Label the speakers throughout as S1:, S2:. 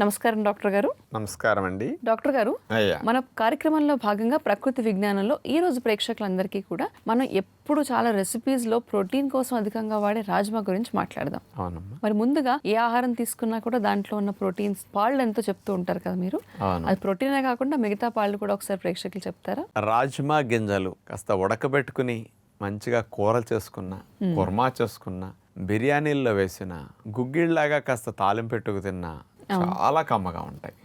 S1: నమస్కారం డాక్టర్ గారు.
S2: నమస్కారం అండి.
S1: డాక్టర్ గారు,
S2: అయ్యా,
S1: మన కార్యక్రమంలో భాగంగా ప్రకృతి విజ్ఞానంలో ఈ రోజు ప్రేక్షకులందరికీ కూడా మనం ఎప్పుడు చాలా రెసిపీస్లో ప్రోటీన్ కోసం అధికంగా వాడే రాజ్మా గురించి మాట్లాడదాం.
S2: అవునమ్మా.
S1: మరి ముందుగా ఏ ఆహారం తీసుకున్నా కూడా దాంట్లో ఉన్న ప్రోటీన్స్ పాళ్ళు ఎంతో చెప్తూ ఉంటారు కదా మీరు.
S2: అవును.
S1: అది ప్రోటీనే కాకుండా మిగతా పాళ్ళు కూడా ఒకసారి ప్రేక్షకులు చెప్తారా?
S2: రాజ్మా గింజలు కాస్త ఉడకబెట్టుకుని మంచిగా కూరలు చేసుకున్నా, కుర్మా చేసుకున్నా, బిర్యానీల్లో వేసిన గుగ్గిళ్ళలాగా కాస్త తాలింపు పెట్టుకు తిన్నా చాలా కమ్మగా ఉంటాయి.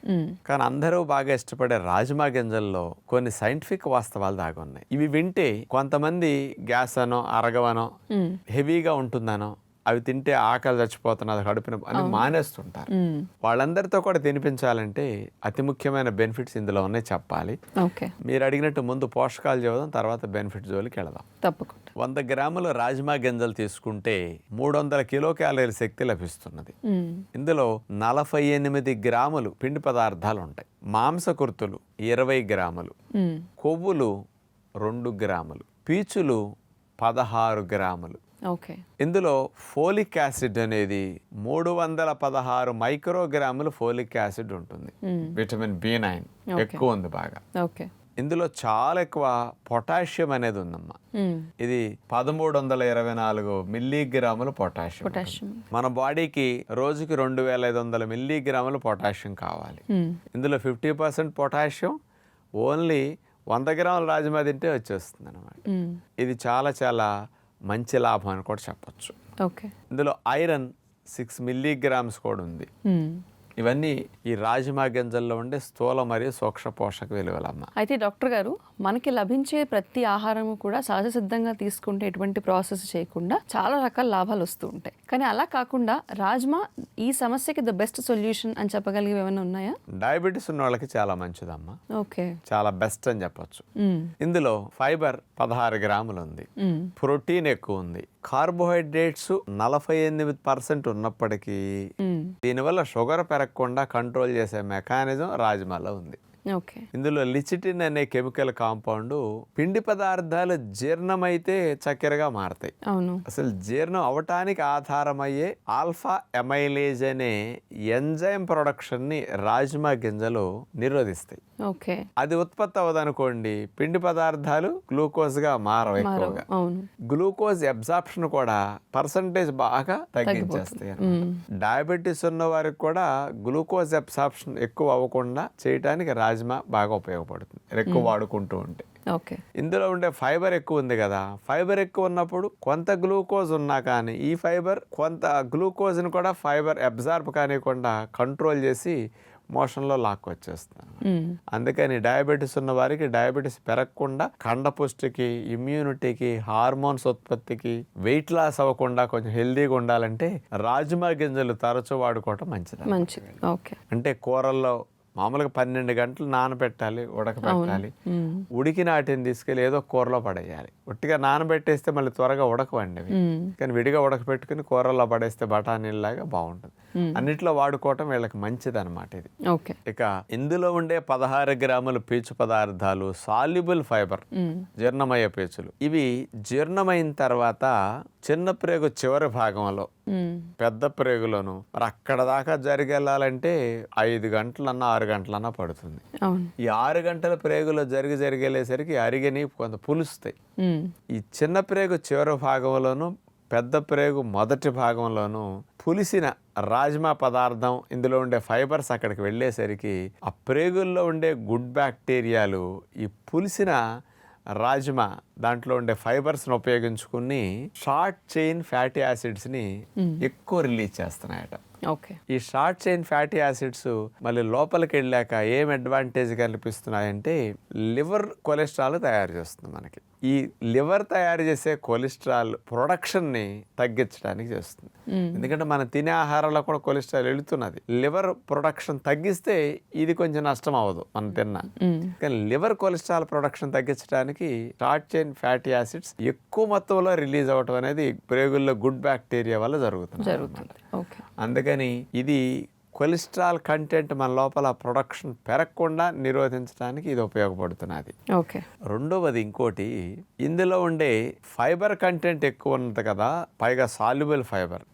S2: కానీ అందరూ బాగా ఇష్టపడే రాజ్మా గింజల్లో కొన్ని సైంటిఫిక్ వాస్తవాలు దాగి ఉన్నాయి. ఇవి వింటే కొంతమంది గ్యాస్ అనో అరగవనో హెవీగా ఉంటుందనో అవి తింటే ఆకలి చచ్చిపోతున్నది కడుపున అని మానేస్తుంటారు. వాళ్ళందరితో కూడా తినిపించాలంటే అతి ముఖ్యమైన బెనిఫిట్స్ ఇందులో ఉన్నాయి చెప్పాలి. మీరు అడిగినట్టు ముందు పోషకాలు చూద్దాం, తర్వాత బెనిఫిట్ జోలికి వెళదాం.
S1: తప్పకుండా.
S2: 100 గ్రాములు రాజ్మా గింజలు తీసుకుంటే 300 కిలో క్యాలరీల శక్తి లభిస్తున్నది. ఇందులో 48 గ్రాములు పిండి పదార్థాలు ఉంటాయి. మాంసకృతులు 20 గ్రాములు, కొవ్వులు 2 గ్రాములు, పీచులు 16 గ్రాములు. ఇందులో ఫోలిక్ యాసిడ్ అనేది 316 మైక్రోగ్రాములు ఫోలిక్ యాసిడ్ ఉంటుంది. విటమిన్ B9 ఎక్కువ ఉంది బాగా. ఇందులో చాలా ఎక్కువ పొటాషియం అనేది ఉందమ్మా. ఇది 1324 మిల్లీగ్రాములు పొటాషియం. మన బాడీకి రోజుకి 2500 మిల్లీగ్రాములు పొటాషియం కావాలి. ఇందులో 50% పొటాషియం ఓన్లీ 100 గ్రాముల రాజ్మా తింటే వచ్చేస్తుంది అనమాట. ఇది చాలా చాలా మంచి లాభం అని కూడా చెప్పచ్చు. ఇందులో ఐరన్ 6 మిల్లీగ్రామ్స్ కూడా ఉంది. ఇవన్నీ ఈ రాజ్మా గింజల్లో ఉండే స్థూల మరియు సూక్ష్మ పోషక విలువలమ్మ.
S1: అయితే డాక్టర్ గారు, మనకి లభించే ప్రతి ఆహారము కూడా సహజ సిద్ధంగా తీసుకుంటే ఎటువంటి ప్రాసెస్ చేయకుండా చాలా రకాల లాభాలు వస్తూ ఉంటాయి. కానీ అలా కాకుండా రాజ్మా ఈ సమస్యకి ద బెస్ట్ సొల్యూషన్ అని చెప్పగలిగేవి ఏమైనా ఉన్నాయా?
S2: డయాబెటీస్ ఉన్న వాళ్ళకి చాలా మంచిదమ్మా. చాలా బెస్ట్ అని చెప్పొచ్చు. ఇందులో ఫైబర్ 16 గ్రాములు ఉంది, ప్రోటీన్ ఎక్కువ ఉంది, కార్బోహైడ్రేట్స్ 48% ఉన్నప్పటికీ దీనివల్ల షుగర్ పెరగకుండా కంట్రోల్ చేసే మెకానిజం రాజ్మాలో ఉంది. ఇందులో లిచిటిన్ అనే కెమికల్ కాంపౌండ్ పిండి పదార్థాలు జీర్ణమైతే చక్కెరగా మారతాయి. అసలు జీర్ణం అవటానికి ఆధారమయ్యే ఆల్ఫా ఎమైలేజ్ అనే ఎంజైమ్ ప్రొడక్షన్ ని రాజ్మా గింజలు నిరోధిస్తాయి. అది ఉత్పత్తి అవ్వదనుకోండి, పిండి పదార్థాలు గ్లూకోజ్ గా మారవు ఎక్కువగా. గ్లూకోజ్ అబ్జార్ప్షన్ కూడా పర్సంటేజ్ బాగా తగ్గించేస్తాయి. డయాబెటీస్ ఉన్న వారికి కూడా గ్లూకోజ్ అబ్జార్ప్షన్ ఎక్కువ అవ్వకుండా చేయడానికి రాజ్మా బాగా ఉపయోగపడుతుంది ఎక్కువ వాడుకుంటూ ఉంటే. ఇందులో ఉండే ఫైబర్ ఎక్కువ ఉంది కదా, ఫైబర్ ఎక్కువ ఉన్నప్పుడు కొంత గ్లూకోజ్ ఉన్నా కానీ ఈ ఫైబర్ కొంత గ్లూకోజ్ ని కూడా ఫైబర్ అబ్జార్బ్ కానివ్వకుండా కంట్రోల్ చేసి మోషన్లో లాక్కొచ్చేస్తాను. అందుకని డయాబెటీస్ ఉన్న వారికి డయాబెటీస్ పెరగకుండా, కండపుష్టికి, ఇమ్యూనిటీకి, హార్మోన్స్ ఉత్పత్తికి, వెయిట్ లాస్ అవ్వకుండా కొంచెం హెల్దీగా ఉండాలంటే రాజ్మా గింజలు తరచూ వాడుకోవటం మంచిది. అంటే కూరల్లో మామూలుగా 12 గంటలు నానబెట్టాలి, ఉడకబెట్టాలి. ఉడికిన వాటిని తీసుకెళ్ళి ఏదో కూరలో పడేయాలి. ఉట్టిగా నానబెట్టేస్తే మళ్ళీ త్వరగా ఉడకవండి అవి. కానీ విడిగా ఉడకబెట్టుకుని కూరల్లో పడేస్తే బఠానీలాగా బాగుంటుంది. అన్నిట్లో వాడుకోవటం వీళ్ళకి మంచిది అనమాట ఇది. ఇక ఇందులో ఉండే 16 గ్రాముల పీచు పదార్థాలు సాల్యుబుల్ ఫైబర్, జీర్ణమయ్యే పీచులు. ఇవి జీర్ణమైన తర్వాత చిన్న ప్రేగు చివరి భాగంలో పెద్ద ప్రేగులోను మరి అక్కడ దాకా జరిగెళ్ళాలంటే 5 గంటలన్నా 6 గంటలన్నా పడుతుంది. ఈ 6 గంటల ప్రేగులో జరిగేసరికి అరిగని కొంత పులుస్తాయి. ఈ చిన్న ప్రేగు చివరి భాగంలోను పెద్ద ప్రేగు మొదటి భాగంలోను పులిసిన రాజ్మా పదార్థం, ఇందులో ఉండే ఫైబర్స్ అక్కడికి వెళ్ళేసరికి ఆ ప్రేగుల్లో ఉండే గుడ్ బ్యాక్టీరియాలు ఈ పులిసిన రాజ్మా దాంట్లో ఉండే ఫైబర్స్ని ఉపయోగించుకుని షార్ట్ చైన్ ఫ్యాటీ యాసిడ్స్ని ఎక్కువ రిలీజ్ చేస్తున్నాయట. ఈ షార్ట్ చైన్ ఫ్యాటీ యాసిడ్స్ మళ్ళీ లోపలికి వెళ్ళాక ఏం అడ్వాంటేజ్ కనిపిస్తున్నాయంటే లివర్ కొలెస్ట్రాల్ తయారు చేస్తుంది మనకి. ఈ లివర్ తయారు చేసే కొలెస్ట్రాల్ ప్రొడక్షన్ ని తగ్గించడానికి చేస్తుంది. ఎందుకంటే మనం తినే ఆహారంలో కూడా కొలెస్ట్రాల్ వెళుతున్నది. లివర్ ప్రొడక్షన్ తగ్గిస్తే ఇది కొంచెం నష్టం అవ్వదు మనం తిన్నా. కానీ లివర్ కొలెస్ట్రాల్ ప్రొడక్షన్ తగ్గించడానికి షార్ట్ చైన్ ఫ్యాటీ యాసిడ్స్ ఎక్కువ మొత్తంలో రిలీజ్ అవ్వటం అనేది ప్రేగుల్లో గుడ్ బ్యాక్టీరియా వల్ల జరుగుతుంది. అందుకని ఇది కొలెస్ట్రాల్ కంటెంట్ మన లోపల ప్రొడక్షన్ పెరగకుండా నిరోధించడానికి ఇది ఉపయోగపడుతున్నది. రెండవది ఇంకోటి, ఇందులో ఉండే ఫైబర్ కంటెంట్ ఎక్కువ ఉన్నది కదా, పైగా సాల్యుబుల్ ఫైబర్.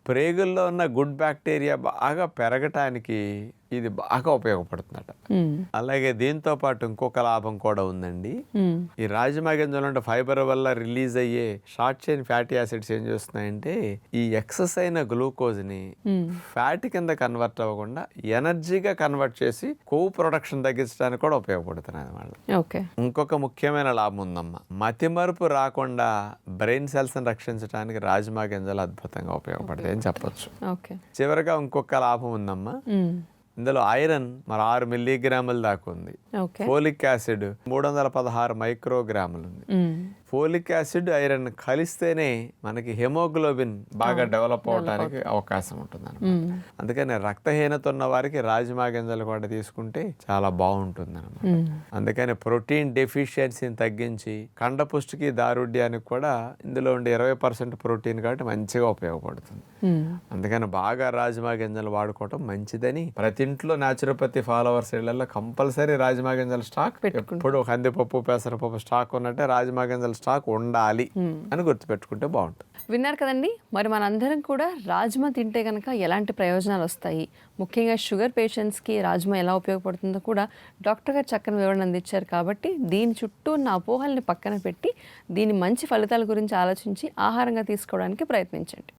S2: ప్రేగుల్లో ఉన్న గుడ్ బ్యాక్టీరియా బాగా పెరగటానికి ఇది బాగా ఉపయోగపడుతుందట. అలాగే దీంతో పాటు ఇంకొక లాభం కూడా ఉందండి. ఈ రాజమా గింజలు ఉంటే ఫైబర్ వల్ల రిలీజ్ అయ్యే షార్ట్ చైన్ ఫ్యాటీ యాసిడ్స్ ఏం చేస్తున్నాయంటే ఈ ఎక్సెస్ అయిన గ్లూకోజ్ ని ఫ్యాట్ కింద కన్వర్ట్ అవ్వకుండా ఎనర్జీగా కన్వర్ట్ చేసి కొవ్వు ప్రొడక్షన్ తగ్గించడానికి కూడా ఉపయోగపడుతున్నాయి అన్నమాట. ఇంకొక ముఖ్యమైన లాభం ఉందమ్మా, మతిమరుపు రాకుండా బ్రెయిన్ సెల్స్ ని రక్షించడానికి రాజమా గింజలు అద్భుతంగా ఉపయోగపడతాయి అని చెప్పొచ్చు. చివరిగా ఇంకొక లాభం ఉందమ్మా, ఇందులో ఐరన్ మరి 6 మిల్లీగ్రాముల దాకా ఉంది. ఫోలిక్ యాసిడ్ 316 మైక్రోగ్రాములు ఉంది. ఫోలిక్ యాసిడ్ ఐరన్ కలిస్తేనే మనకి హెమోగ్లోబిన్ బాగా డెవలప్ అవడానికి అవకాశం ఉంటుంది అన్నమాట. అందుకని రక్తహీనత ఉన్న వారికి రాజమా గింజలు కూడా తీసుకుంటే చాలా బాగుంటుంది అన్నమాట. అందుకని ప్రోటీన్ డెఫిషియన్సీని తగ్గించి కండపుష్టికి దారుఢ్యానికి కూడా ఇందులో ఉండే 20% ప్రోటీన్ కాబట్టి మంచిగా ఉపయోగపడుతుంది. అందుకని బాగా రాజమా గింజలు వాడుకోవటం మంచిదని ప్రతి ఇంట్లో న్యాచురోపతి ఫాలోవర్స్ ఇళ్లలో కంపల్సరీ రాజమా గింజల స్టాక్ ఎప్పుడు కందిపప్పు పెసరపప్పు స్టాక్ ఉన్నట్టే రాజమా గింజల స్టాక్ ఉండాలి అని గుర్తుపెట్టుకుంటే బాగుంటుంది.
S1: విన్నారు కదండి, మరి మనందరం కూడా రాజ్మా తింటే కనుక ఎలాంటి ప్రయోజనాలు వస్తాయి, ముఖ్యంగా షుగర్ పేషెంట్స్కి రాజ్మా ఎలా ఉపయోగపడుతుందో కూడా డాక్టర్ గారు చక్కని వివరణ అందించారు. కాబట్టి దీని చుట్టూ ఉన్న అపోహల్ని పక్కన పెట్టి దీని మంచి ఫలితాల గురించి ఆలోచించి ఆహారంగా తీసుకోవడానికి ప్రయత్నించండి.